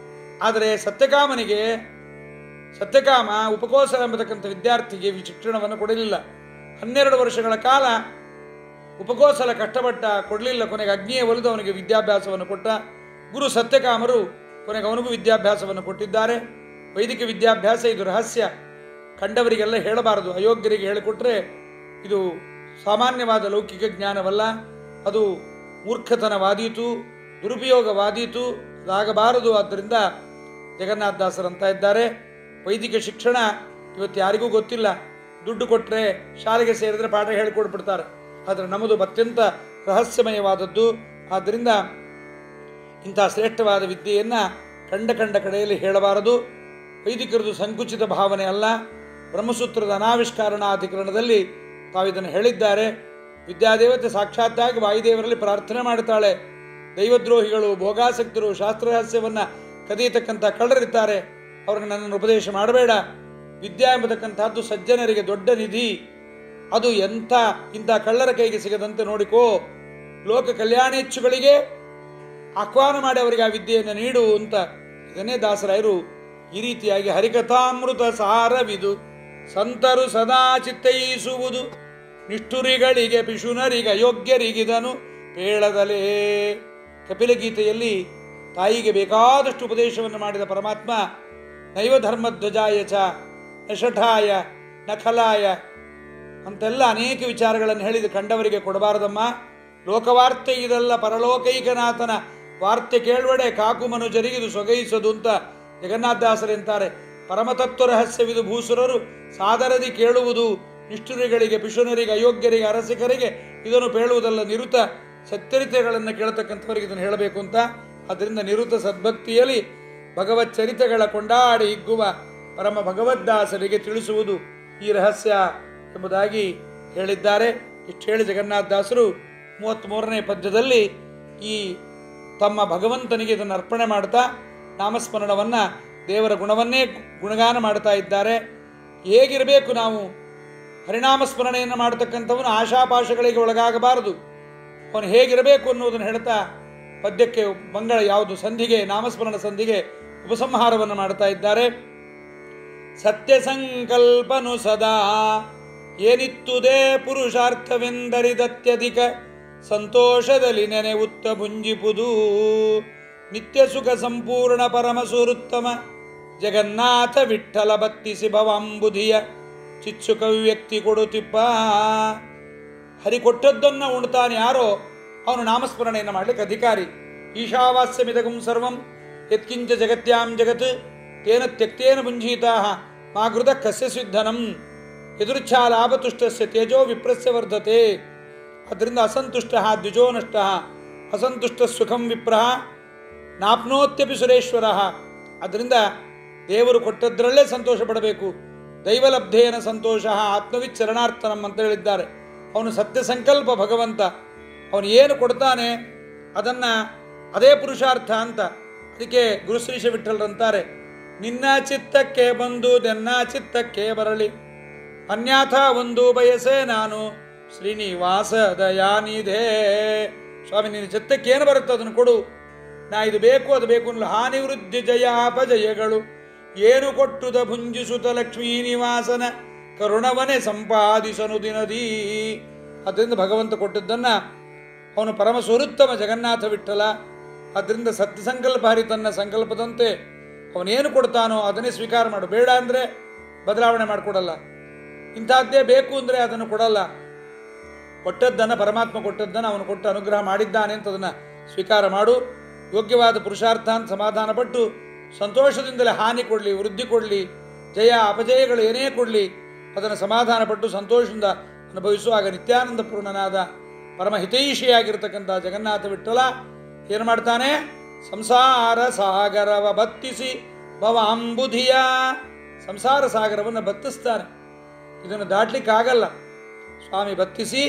[SPEAKER 1] ಆದರೆ ಸತ್ಯಕಾಮ ಉಪಕೋಸಲ ಎಂಬತಕ್ಕಂಥ ವಿದ್ಯಾರ್ಥಿಗೆ ಶಿಕ್ಷಣವನ್ನು ಕೊಡಲಿಲ್ಲ. 12 ವರ್ಷಗಳ ಕಾಲ ಉಪಕೋಸಲ ಕಷ್ಟಪಟ್ಟ, ಕೊಡಲಿಲ್ಲ. ಕೊನೆಗೆ ಅಗ್ನಿಯೇ ಒಲಿದು ಅವನಿಗೆ ವಿದ್ಯಾಭ್ಯಾಸವನ್ನು ಕೊಟ್ಟ. ಗುರು ಸತ್ಯಕಾಮರು ಕೊನೆಗೆ ಅವನಿಗೂ ವಿದ್ಯಾಭ್ಯಾಸವನ್ನು ಕೊಟ್ಟಿದ್ದಾರೆ. ವೈದಿಕ ವಿದ್ಯಾಭ್ಯಾಸ ಇದು ರಹಸ್ಯ, ಕಂಡವರಿಗೆಲ್ಲ ಹೇಳಬಾರದು. ಅಯೋಗ್ಯರಿಗೆ ಹೇಳಿಕೊಟ್ರೆ ಇದು ಸಾಮಾನ್ಯವಾದ ಲೌಕಿಕ ಜ್ಞಾನವಲ್ಲ, ಅದು ಮೂರ್ಖತನವಾದೀತು, ದುರುಪಯೋಗವಾದೀತು, ಅದಾಗಬಾರದು. ಆದ್ದರಿಂದ ಜಗನ್ನಾಥದಾಸರಂತ ಇದ್ದಾರೆ, ವೈದಿಕ ಶಿಕ್ಷಣ ಇವತ್ತು ಯಾರಿಗೂ ಗೊತ್ತಿಲ್ಲ. ದುಡ್ಡು ಕೊಟ್ಟರೆ ಶಾಲೆಗೆ ಸೇರಿದರೆ ಪಾಠ ಹೇಳಿಕೊಡ್ಬಿಡ್ತಾರೆ. ಆದರೆ ನಮ್ಮದು ಅತ್ಯಂತ ರಹಸ್ಯಮಯವಾದದ್ದು. ಆದ್ದರಿಂದ ಇಂಥ ಶ್ರೇಷ್ಠವಾದ ವಿದ್ಯೆಯನ್ನು ಕಂಡ ಕಡೆಯಲ್ಲಿ ಹೇಳಬಾರದು. ವೈದಿಕರದು ಸಂಕುಚಿತ ಭಾವನೆ ಅಲ್ಲ. ಬ್ರಹ್ಮಸೂತ್ರದ ಅನಾವಿಷ್ಕಾರಣಾಧಿಕರಣದಲ್ಲಿ ತಾವಿದನ್ನು ಹೇಳಿದ್ದಾರೆ. ವಿದ್ಯಾದೇವತೆ ಸಾಕ್ಷಾತ್ತಾಗಿ ವಾಯುದೇವರಲ್ಲಿ ಪ್ರಾರ್ಥನೆ ಮಾಡುತ್ತಾಳೆ. ದೈವದ್ರೋಹಿಗಳು, ಭೋಗಾಸಕ್ತರು, ಶಾಸ್ತ್ರ ರಹಸ್ಯವನ್ನು ಕದಿಯತಕ್ಕಂಥ ಕಳ್ಳರಿರ್ತಾರೆ, ಅವ್ರಿಗೆ ನನ್ನನ್ನು ಉಪದೇಶ ಮಾಡಬೇಡ. ವಿದ್ಯಾ ಎಂಬತಕ್ಕಂಥದ್ದು ಸಜ್ಜನರಿಗೆ ದೊಡ್ಡ ನಿಧಿ. ಅದು ಇಂಥ ಕಳ್ಳರ ಕೈಗೆ ಸಿಗದಂತೆ ನೋಡಿಕೋ. ಲೋಕ ಕಲ್ಯಾಣೇಚ್ಛುಗಳಿಗೆ ಆಹ್ವಾನ ಮಾಡಿ ಅವರಿಗೆ ಆ ವಿದ್ಯೆಯನ್ನು ನೀಡು ಅಂತ. ಇದನ್ನೇ ದಾಸರಾಯರು ಈ ರೀತಿಯಾಗಿ ಹರಿಕಥಾಮೃತ ಸಾರವಿದು ಸಂತರು ಸದಾ ಚಿತ್ತೈಸುವುದು ನಿಷ್ಠುರಿಗಳಿಗೆ ಪಿಶುನರಿಗ ಯೋಗ್ಯರಿಗಿದನು ಪೇಳದಲೇ. ಕಪಿಲಗೀತೆಯಲ್ಲಿ ತಾಯಿಗೆ ಬೇಕಾದಷ್ಟು ಉಪದೇಶವನ್ನು ಮಾಡಿದ ಪರಮಾತ್ಮ ನೈವ ಧರ್ಮಧ್ವಜಾಯ ಚ ನಷಠಾಯ ನಖಲಾಯ ಅಂತೆಲ್ಲ ಅನೇಕ ವಿಚಾರಗಳನ್ನು ಹೇಳಿದ. ಕಂಡವರಿಗೆ ಕೊಡಬಾರದಮ್ಮ. ಲೋಕವಾರ್ತೆ ಇದಲ್ಲ, ಪರಲೋಕೈಕನಾಥನ ವಾರ್ತೆ ಕೇಳುವಡೆ ಕಾಕು ಮನುಜರಿಗಿದು ಸೊಗೈಸದು ಅಂತ ಜಗನ್ನಾಥದಾಸರೆಂತಾರೆ. ಪರಮತತ್ವ ರಹಸ್ಯವಿದು ಭೂಸುರರು ಸಾದರದಿ ಕೇಳುವುದು. ನಿಷ್ಠುರಿಗಳಿಗೆ, ಪಿಶುನರಿಗೆ, ಅಯೋಗ್ಯರಿಗೆ, ಅರಸಿಕರಿಗೆ ಇದನ್ನು ಪೇಳುವುದಲ್ಲ. ನಿರುತ ಸಚ್ಚರಿತೆಗಳನ್ನು ಕೇಳತಕ್ಕಂಥವರಿಗೆ ಇದನ್ನು ಹೇಳಬೇಕು ಅಂತ. ಆದ್ದರಿಂದ ನಿರುತ ಸದ್ಭಕ್ತಿಯಲ್ಲಿ ಭಗವಚ್ಚರಿತೆಗಳ ಕೊಂಡಾಡಿ ಹಿಗ್ಗುವ ಪರಮ ಭಗವದ್ದಾಸರಿಗೆ ತಿಳಿಸುವುದು ಈ ರಹಸ್ಯ ಎಂಬುದಾಗಿ ಹೇಳಿದ್ದಾರೆ. ಇಷ್ಟು ಹೇಳಿ ಜಗನ್ನಾಥದಾಸರು 33ನೇ ಪದ್ಯದಲ್ಲಿ ಈ ತಮ್ಮ ಭಗವಂತನಿಗೆ ಇದನ್ನು ಅರ್ಪಣೆ ಮಾಡ್ತಾ ನಾಮಸ್ಮರಣವನ್ನು, ದೇವರ ಗುಣವನ್ನೇ ಗುಣಗಾನ ಮಾಡ್ತಾ ಇದ್ದಾರೆ. ಹೇಗಿರಬೇಕು ನಾವು? ಹರಿನಾಮಸ್ಮರಣೆಯನ್ನು ಮಾಡತಕ್ಕಂಥವನು ಆಶಾಪಾಶಗಳಿಗೆ ಒಳಗಾಗಬಾರದು. ಅವನು ಹೇಗಿರಬೇಕು ಅನ್ನೋದನ್ನು ಹೇಳ್ತಾ ಪದ್ಯಕ್ಕೆ ಮಂಗಳ ಯಾವುದು ಸಂಧಿಗೆ, ನಾಮಸ್ಮರಣ ಸಂಧಿಗೆ ಉಪಸಂಹಾರವನ್ನು ಮಾಡ್ತಾ ಇದ್ದಾರೆ. ಸತ್ಯ ಸಂಕಲ್ಪನು ಸದಾ ಏನಿತ್ತುದೇ ಪುರುಷಾರ್ಥವೆಂದರಿದತ್ಯಧಿಕ ಸಂತೋಷದಲ್ಲಿ ನೆನೆವುತ್ತ ಭುಂಜಿಪುದು ನಿತ್ಯ ಸುಖ ಸಂಪೂರ್ಣ ಪರಮ ಸುರುತ್ತಮ ಜಗನ್ನಾಥ ವಿಠಲ ಬತ್ತಿಸಿ ಭವಾಂಬುಧಿಯ ಚಿತ್ಸುಕ ವ್ಯಕ್ತಿ ಕೊಡುತ್ತಿಪ್ಪ. ಹರಿ ಕೊಟ್ಟದ್ದನ್ನು ಉಣ್ತಾನೆ ಯಾರೋ ಅವನು ನಾಮಸ್ಮರಣೆಯನ್ನು ಮಾಡಲಿಕ್ಕೆ ಅಧಿಕಾರಿ. ಈಶಾವಾಸ್ಯಮಿದಗಂ ಸರ್ವಂ ಯತ್ಕಿಂಚ ಜಗತ್ಯಾಂ ಜಗತ್ ತೇನ ತ್ಯಕ್ತೇನ ಭುಂಜೀತಾ ಮಾಗೃತ ಕಸ್ಯ ಸಿದ್ಧನಂ ಎದುರುಚ್ಛಾ ಲಾಭತುಷ್ಟಸ್ಯ ತೇಜೋ ವಿಪ್ರಸ್ಯ ವರ್ಧತೆ. ಅದರಿಂದ ಅಸಂತುಷ್ಟ ದ್ವಿಜೋ ನಷ್ಟ, ಅಸಂತುಷ್ಟ ಸುಖಂ ವಿಪ್ರಃ ನಾಪ್ನೋತ್ಯಪಿ ಸುರೇಶ್ವರ. ಅದರಿಂದ ದೇವರು ಕೊಟ್ಟದ್ರಲ್ಲೇ ಸಂತೋಷ ಪಡಬೇಕು. ದೈವಲಬ್ಧೇನ ಸಂತೋಷ ಆತ್ಮವಿತ್ ಚರಣಾರ್ಥನಂ ಅಂತ ಹೇಳಿದ್ದಾರೆ. ಅವನು ಸತ್ಯ ಸಂಕಲ್ಪ ಭಗವಂತ. ಅವನು ಏನು ಕೊಡ್ತಾನೆ ಅದನ್ನು ಅದೇ ಪುರುಷಾರ್ಥ ಅಂತ. ಅದಕ್ಕೆ ಗುರುಶ್ರೀಶ ವಿಠ್ಠಲರಂತಾರೆ, ನಿನ್ನ ಚಿತ್ತಕ್ಕೆ ಬಂದು ದೆನ್ನ ಚಿತ್ತಕ್ಕೆ ಬರಲಿ, ಅನ್ಯಾಥ ಒಂದು ಬಯಸೆ ನಾನು ಶ್ರೀನಿವಾಸ ದಯಾನಿಧೇ. ಸ್ವಾಮಿ, ನಿನ್ನ ಚಿತ್ತಕ್ಕೆ ಏನು ಬರುತ್ತೆ ಅದನ್ನು ಕೊಡು, ನಾ ಇದು ಬೇಕು ಅದು ಬೇಕು ಅನ್ನಲು. ಹಾನಿ ವೃದ್ಧಿ ಜಯಾಪಜಯಗಳು ಏನು ಕೊಟ್ಟುದ ಭುಂಜಿಸುತ್ತ ಲಕ್ಷ್ಮೀ ನಿವಾಸನ ಕರುಣವನೇ ಸಂಪಾದಿಸನು ದಿನದೀ. ಅದರಿಂದ ಭಗವಂತ ಕೊಟ್ಟದ್ದನ್ನು ಅವನು ಪರಮ ಸ್ವರುತ್ತಮ ಜಗನ್ನಾಥ ವಿಠ್ಠಲ. ಆದ್ದರಿಂದ ಸತ್ಯ ಸಂಕಲ್ಪ ಹರಿ ತನ್ನ ಸಂಕಲ್ಪದಂತೆ ಅವನೇನು ಕೊಡ್ತಾನೋ ಅದನ್ನೇ ಸ್ವೀಕಾರ ಮಾಡು. ಬೇಡ ಅಂದರೆ ಬದಲಾವಣೆ ಮಾಡಿಕೊಡಲ್ಲ, ಇಂಥದ್ದೇ ಬೇಕು ಅಂದರೆ ಅದನ್ನು ಕೊಡಲ್ಲ. ಕೊಟ್ಟದ್ದನ್ನು ಪರಮಾತ್ಮ ಕೊಟ್ಟದ್ದನ್ನು ಅವನು ಕೊಟ್ಟು ಅನುಗ್ರಹ ಮಾಡಿದ್ದಾನೆ ಅಂತ ಅದನ್ನು ಸ್ವೀಕಾರ ಮಾಡು. ಯೋಗ್ಯವಾದ ಪುರುಷಾರ್ಥ ಅಂತ ಸಮಾಧಾನ ಪಟ್ಟು ಸಂತೋಷದಿಂದಲೇ ಹಾನಿ ಕೊಡಲಿ, ವೃದ್ಧಿ ಕೊಡಲಿ, ಜಯ ಅಪಜಯಗಳು ಏನೇ ಕೊಡಲಿ ಅದನ್ನು ಸಮಾಧಾನ ಪಟ್ಟು ಸಂತೋಷದಿಂದ ಅನುಭವಿಸುವಾಗ ನಿತ್ಯಾನಂದ ಪೂರ್ಣನಾದ ಪರಮಹಿತೈಷಿಯಾಗಿರ್ತಕ್ಕಂಥ ಜಗನ್ನಾಥ ವಿಠ್ಠಲ ಏನು ಮಾಡ್ತಾನೆ? ಸಂಸಾರ ಸಾಗರವ ಬತ್ತಿಸಿ ಭವಾಂಬುಧಿಯ. ಸಂಸಾರ ಸಾಗರವನ್ನು ಬತ್ತಿಸ್ತಾನೆ. ಇದನ್ನು ದಾಟ್ಲಿಕ್ಕಾಗಲ್ಲ. ಸ್ವಾಮಿ ಬತ್ತಿಸಿ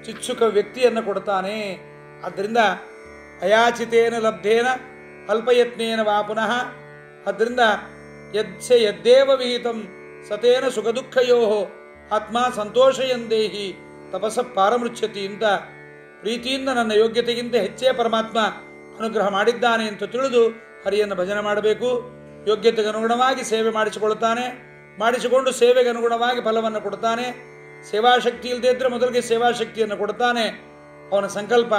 [SPEAKER 1] ಚಿತ್ಸುಕ ವ್ಯಕ್ತಿಯನ್ನು ಕೊಡ್ತಾನೆ. ಆದ್ದರಿಂದ ಅಯಾಚಿತೇನ ಲಬ್ಧೇನ ಅಲ್ಪಯತ್ನೇನ ವಾ ಪುನಃ. ಆದ್ದರಿಂದ ಯದ್ದೇವ ವಿಹಿತಂ ಸತೇನ ಸುಖ ದುಃಖಯೋ ಆತ್ಮ ಸಂತೋಷಯಂದೇಹಿ ತಪಸ್ಸ ಪಾರಮೃಚ್ಯತಿ ಅಂತ ಪ್ರೀತಿಯಿಂದ ನನ್ನ ಯೋಗ್ಯತೆಗಿಂತ ಹೆಚ್ಚೇ ಪರಮಾತ್ಮ ಅನುಗ್ರಹ ಮಾಡಿದ್ದಾನೆ ಅಂತ ತಿಳಿದು ಹರಿಯನ್ನು ಭಜನೆ ಮಾಡಬೇಕು. ಯೋಗ್ಯತೆಗೆ ಅನುಗುಣವಾಗಿ ಸೇವೆ ಮಾಡಿಸಿಕೊಳ್ತಾನೆ. ಮಾಡಿಸಿಕೊಂಡು ಸೇವೆಗೆ ಅನುಗುಣವಾಗಿ ಫಲವನ್ನು ಕೊಡ್ತಾನೆ. ಸೇವಾಶಕ್ತಿ ಇಲ್ಲದೇ ಇದ್ದರೆ ಮೊದಲಿಗೆ ಸೇವಾಶಕ್ತಿಯನ್ನು ಕೊಡ್ತಾನೆ. ಅವನ ಸಂಕಲ್ಪ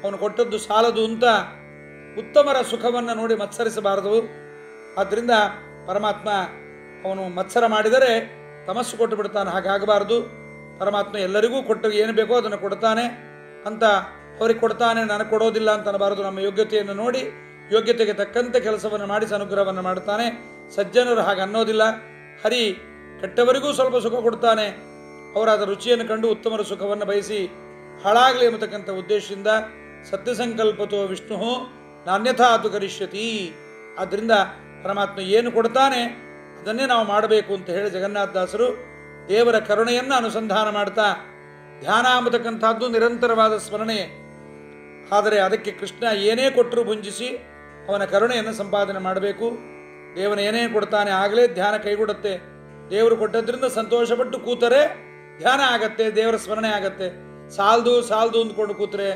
[SPEAKER 1] ಅವನು ಕೊಟ್ಟದ್ದು ಸಾಲದು ಅಂತ ಉತ್ತಮರ ಸುಖವನ್ನು ನೋಡಿ ಮತ್ಸರಿಸಬಾರದು. ಆದ್ದರಿಂದ ಪರಮಾತ್ಮ ಅವನು ಮತ್ಸರ ಮಾಡಿದರೆ ತಮಸ್ಸು ಕೊಟ್ಟು ಬಿಡ್ತಾನೆ. ಹಾಗಾಗಬಾರದು. ಪರಮಾತ್ಮ ಎಲ್ಲರಿಗೂ ಕೊಟ್ಟು ಏನು ಬೇಕೋ ಅದನ್ನು ಕೊಡ್ತಾನೆ ಅಂತ ಅವ್ರಿಗೆ ಕೊಡ್ತಾನೆ, ನನಗೆ ಕೊಡೋದಿಲ್ಲ ಅಂತ ಅನ್ನಬಾರದು. ನಮ್ಮ ಯೋಗ್ಯತೆಯನ್ನು ನೋಡಿ ಯೋಗ್ಯತೆಗೆ ತಕ್ಕಂತೆ ಕೆಲಸವನ್ನು ಮಾಡಿಸಿ ಅನುಗ್ರಹವನ್ನು ಮಾಡ್ತಾನೆ. ಸಜ್ಜನರು ಹಾಗೆ ಅನ್ನೋದಿಲ್ಲ. ಹರಿ ಕೆಟ್ಟವರಿಗೂ ಸ್ವಲ್ಪ ಸುಖ ಕೊಡ್ತಾನೆ. ಅವರಾದ ರುಚಿಯನ್ನು ಕಂಡು ಉತ್ತಮರ ಸುಖವನ್ನು ಬಯಸಿ ಹಾಳಾಗಲಿ ಎಂಬತಕ್ಕಂಥ ಉದ್ದೇಶದಿಂದ ಸತ್ಯ ಸಂಕಲ್ಪತೋ ವಿಷ್ಣು ನಾನ್ಯಥಾತು ಕರಿಷ್ಯತಿ. ಆದ್ದರಿಂದ ಪರಮಾತ್ಮ ಏನು ಕೊಡ್ತಾನೆ ಅದನ್ನೇ ನಾವು ಮಾಡಬೇಕು ಅಂತ ಹೇಳಿ ಜಗನ್ನಾಥದಾಸರು ದೇವರ ಕರುಣೆಯನ್ನು ಅನುಸಂಧಾನ ಮಾಡ್ತಾ, ಧ್ಯಾನ ಎಂಬತಕ್ಕಂಥದ್ದು ನಿರಂತರವಾದ ಸ್ಮರಣೆ. ಆದರೆ ಅದಕ್ಕೆ ಕೃಷ್ಣ ಏನೇ ಕೊಟ್ಟರೂ ಭುಂಜಿಸಿ ಅವನ ಕರುಣೆಯನ್ನು ಸಂಪಾದನೆ ಮಾಡಬೇಕು. ದೇವನ ಏನೇ ಕೊಡ್ತಾನೆ ಆಗಲೇ ಧ್ಯಾನ ಕೈಗೂಡುತ್ತೆ. ದೇವರು ಕೊಟ್ಟದ್ರಿಂದ ಸಂತೋಷಪಟ್ಟು ಕೂತರೆ ಧ್ಯಾನ ಆಗತ್ತೆ, ದೇವರ ಸ್ಮರಣೆ ಆಗತ್ತೆ. ಸಾಲ್ದು ಸಾಲ್ದು ಅಂದ್ಕೊಂಡು ಕೂತ್ರೆ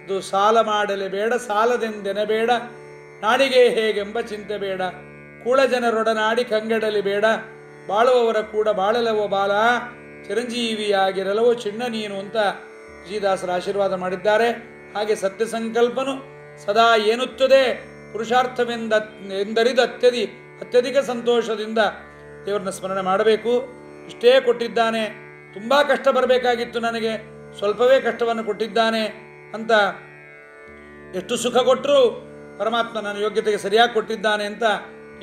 [SPEAKER 1] ಇದು ಸಾಲ ಮಾಡಲೆ ಬೇಡ, ಸಾಲದೆಂದೆನೆ ಬೇಡ, ನಾಡಿಗೆ ಹೇಗೆಂಬ ಚಿಂತೆ ಬೇಡ, ಕೂಳ ಜನರೊಡನಾಡಿ ಕಂಗೆಡಲಿ ಬೇಡ, ಬಾಳುವವರ ಕೂಡ ಬಾಳಲವೋ ಬಾಲ, ಚಿರಂಜೀವಿಯಾಗಿರಲವೋ ಚಿಣ್ಣ ನೀನು ಅಂತ ವಿಜಯದಾಸರ ಆಶೀರ್ವಾದ ಮಾಡಿದ್ದಾರೆ. ಹಾಗೆ ಸತ್ಯ ಸಂಕಲ್ಪನು ಸದಾ ಏನುತ್ತದೆ ಪುರುಷಾರ್ಥವೆಂದರಿದ ಅತ್ಯಧಿಕ ಸಂತೋಷದಿಂದ ದೇವರನ್ನ ಸ್ಮರಣೆ ಮಾಡಬೇಕು. ಇಷ್ಟೇ ಕೊಟ್ಟಿದ್ದಾನೆ, ತುಂಬ ಕಷ್ಟ ಬರಬೇಕಾಗಿತ್ತು ನನಗೆ, ಸ್ವಲ್ಪವೇ ಕಷ್ಟವನ್ನು ಕೊಟ್ಟಿದ್ದಾನೆ ಅಂತ ಎಷ್ಟು ಸುಖ ಕೊಟ್ಟರೂ ಪರಮಾತ್ಮ ನನ್ನ ಯೋಗ್ಯತೆಗೆ ಸರಿಯಾಗಿ ಕೊಟ್ಟಿದ್ದಾನೆ ಅಂತ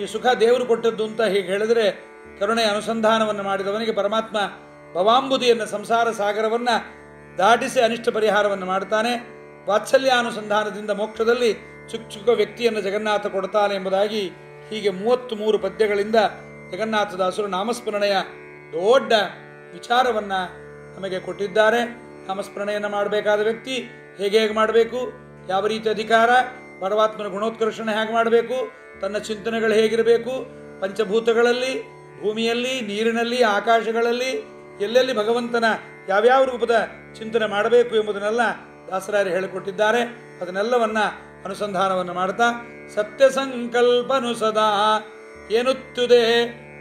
[SPEAKER 1] ಈ ಸುಖ ದೇವರು ಕೊಟ್ಟದ್ದು ಅಂತ ಹೀಗೆ ಹೇಳಿದರೆ ಕರುಣೆಯ ಅನುಸಂಧಾನವನ್ನು ಮಾಡಿದವನಿಗೆ ಪರಮಾತ್ಮ ಭವಾಂಬುದಿಯನ್ನು ಸಂಸಾರ ಸಾಗರವನ್ನು ದಾಟಿಸಿ ಅನಿಷ್ಟ ಪರಿಹಾರವನ್ನು ಮಾಡ್ತಾನೆ. ವಾತ್ಸಲ್ಯಾನುಸಂಧಾನದಿಂದ ಮೋಕ್ಷದಲ್ಲಿ ಚಿಕ್ಕ ವ್ಯಕ್ತಿಯನ್ನು ಜಗನ್ನಾಥ ಕೊಡ್ತಾನೆ ಎಂಬುದಾಗಿ ಹೀಗೆ 33 ಪದ್ಯಗಳಿಂದ ಜಗನ್ನಾಥದಾಸರು ನಾಮಸ್ಮರಣೆಯ ದೊಡ್ಡ ವಿಚಾರವನ್ನು ನಮಗೆ ಕೊಟ್ಟಿದ್ದಾರೆ. ನಾಮಸ್ಮರಣೆಯನ್ನು ಮಾಡಬೇಕಾದ ವ್ಯಕ್ತಿ ಹೇಗೆ ಮಾಡಬೇಕು, ಯಾವ ರೀತಿ ಅಧಿಕಾರ, ಪರಮಾತ್ಮನ ಗುಣೋತ್ಕರ್ಷಣೆ ಹೇಗೆ ಮಾಡಬೇಕು, ತನ್ನ ಚಿಂತನೆಗಳು ಹೇಗಿರಬೇಕು, ಪಂಚಭೂತಗಳಲ್ಲಿ, ಭೂಮಿಯಲ್ಲಿ, ನೀರಿನಲ್ಲಿ, ಆಕಾಶಗಳಲ್ಲಿ ಎಲ್ಲೆಲ್ಲಿ ಭಗವಂತನ ಯಾವ್ಯಾವ ರೂಪದ ಚಿಂತನೆ ಮಾಡಬೇಕು ಎಂಬುದನ್ನೆಲ್ಲ ದಾಸರಾಯರು ಹೇಳಿಕೊಟ್ಟಿದ್ದಾರೆ. ಅದನ್ನೆಲ್ಲವನ್ನ ಅನುಸಂಧಾನವನ್ನು ಮಾಡ್ತಾ ಸತ್ಯ ಸಂಕಲ್ಪನು ಸದಾ ಏನುತ್ತದೆ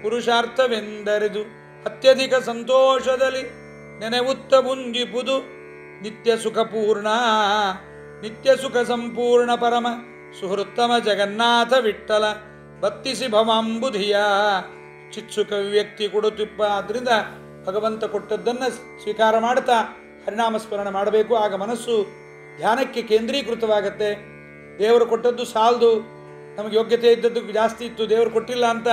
[SPEAKER 1] ಪುರುಷಾರ್ಥವೆಂದರಿದು ಅತ್ಯಧಿಕ ಸಂತೋಷದಲ್ಲಿ ನೆನೆವುತ್ತ ಮುಂಜಿಪುದು ನಿತ್ಯ ಸುಖಪೂರ್ಣ ನಿತ್ಯ ಸುಖ ಸಂಪೂರ್ಣ ಪರಮ ಸುಹೃತ್ತಮ ಜಗನ್ನಾಥ ವಿಠ್ಠಲ ಬತ್ತಿಸಿ ಭವಾಂಬುಧಿಯ ಚಿತ್ಸುಖ ವ್ಯಕ್ತಿ ಕೊಡುತ್ತಿಪ್ಪ. ಆದ್ದರಿಂದ ಭಗವಂತ ಕೊಟ್ಟದ್ದನ್ನು ಸ್ವೀಕಾರ ಮಾಡ್ತಾ ಹರಿನಾಮ ಸ್ಮರಣೆ ಮಾಡಬೇಕು. ಆಗ ಮನಸ್ಸು ಧ್ಯಾನಕ್ಕೆ ಕೇಂದ್ರೀಕೃತವಾಗತ್ತೆ. ದೇವರು ಕೊಟ್ಟದ್ದು ಸಾಲದು, ನಮಗೆ ಯೋಗ್ಯತೆ ಇದ್ದದ್ದು ಜಾಸ್ತಿ ಇತ್ತು, ದೇವರು ಕೊಟ್ಟಿಲ್ಲ ಅಂತ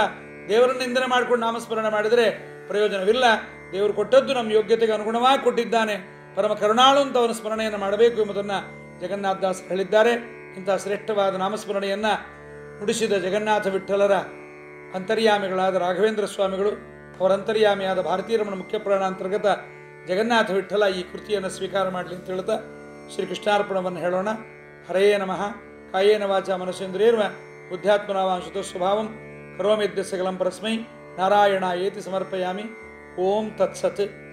[SPEAKER 1] ದೇವರನ್ನು ನಿಂದನೆ ಮಾಡಿಕೊಂಡು ನಾಮಸ್ಮರಣೆ ಮಾಡಿದರೆ ಪ್ರಯೋಜನವಿಲ್ಲ. ದೇವರು ಕೊಟ್ಟದ್ದು ನಮ್ಮ ಯೋಗ್ಯತೆಗೆ ಅನುಗುಣವಾಗಿ ಕೊಟ್ಟಿದ್ದಾನೆ, ಪರಮ ಕರುಣಾಳು ಅಂತ ಅವನ ಸ್ಮರಣೆಯನ್ನು ಮಾಡಬೇಕು ಎಂಬುದನ್ನು ಜಗನ್ನಾಥದಾಸರು ಹೇಳಿದ್ದಾರೆ. ಇಂಥ ಶ್ರೇಷ್ಠವಾದ ನಾಮಸ್ಮರಣೆಯನ್ನು ನುಡಿಸಿದ ಜಗನ್ನಾಥ ವಿಠ್ಠಲರ ಅಂತರ್ಯಾಮಿಗಳಾದ ರಾಘವೇಂದ್ರ ಸ್ವಾಮಿಗಳು, ಅವರ ಅಂತರ್ಯಾಮಿಯಾದ ಭಾರತೀರಮಣ ಮುಖ್ಯ ಪ್ರಾಣಾಂತರ್ಗತ ಜಗನ್ನಾಥ ವಿಠ್ಠಲ ಈ ಕೃತಿಯನ್ನು ಸ್ವೀಕಾರ ಮಾಡಲಿ ಅಂತ ಹೇಳ್ತಾ ಶ್ರೀಕೃಷ್ಣಾರ್ಪಣವನ್ನು ಹೇಳೋಣ. ಹರೇ ನಮಃ. ಕಾಯೇನ ವಾಚ ಮನಸೇಂದ್ರಿಯರ್ವ ಬುದ್ಧ್ಯಾತ್ಮನಾವಾಂಶುತ ಸ್ವಭಾವಂ ಕರೋಮಿದ್ಯ ಸಕಲಂ ಪರಸ್ಮೈ ನಾರಾಯಣಾಯೇತಿ ಸಮರ್ಪಯಾಮಿ. ಓಂ ತತ್ಸತ್.